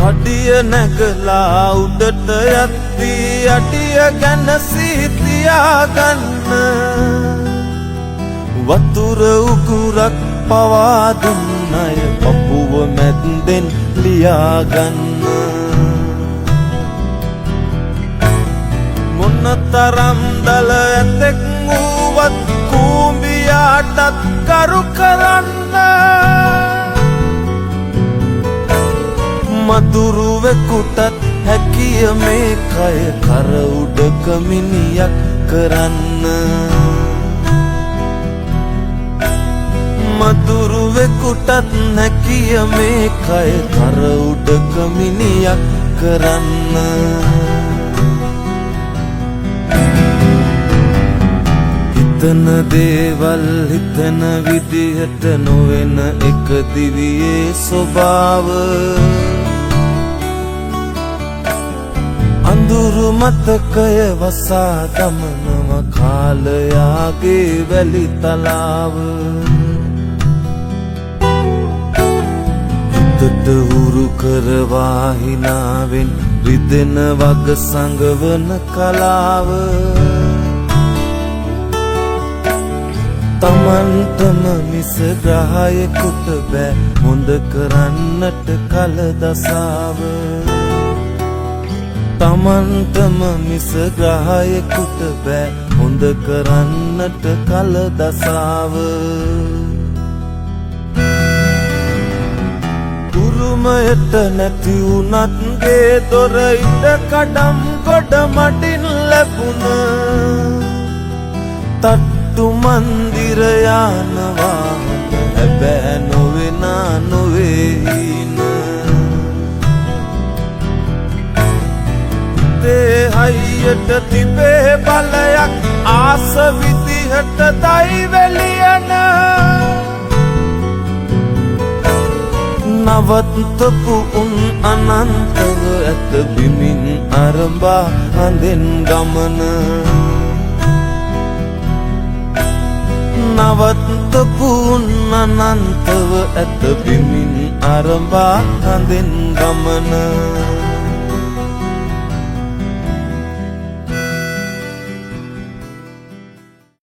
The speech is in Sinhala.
අඩිය නැගලා උඩට යද්දී අඩිය ගැන සිහිතියාගන්න වතුර උගුරක් පවා දුන්න අය පපුව මැද්දෙන් ලියාගන්න මොනතරම් දල ඇතෙක් වූවත් කූඹියාටත් කරු කරන්න මදුරුවෙකුටත් හැකිය මේ කය කර උඩක මිනියක් කරන්න මදුරුවෙකුටත් හැකිය මේ කය කර උඩක මිනියක් කරන්න හිතන දේවල් හිතන විදිහට නොවෙන එක දිවියේ ස්වභාව අඳුරු මතකය වසා දමනව කාලයාගේ වැලි තලාව හිතට හුරු කරවා හිනාවෙන් රිදෙන වග සංගවන කලාව තමන්ටම මිස ග්‍රහයෙකුට බෑ හොඳ කරන්නට කල දසාව තමන්ටම මිස ග්‍රහයෙකුට බෑ හොඳ කරන්නට කල දසාව උරුමයට නැති වුණත් ගේ දොර ඉඩ කඩම් ගොඩ මඩින් ලැබුණ තට්ටු මන්දිර යනවා හැබෑ නොවෙනා නොවේන හයියට තිබේ බලයක් ආස විදිහට දයිවෙලියන නවත්තපු උන් අනන්තව ඇත බිමින් අරඹා හඳෙන් ගමන නවත්තපු උන් අනන්තව ඇත බිමින් අරඹා හඳෙන් ගමන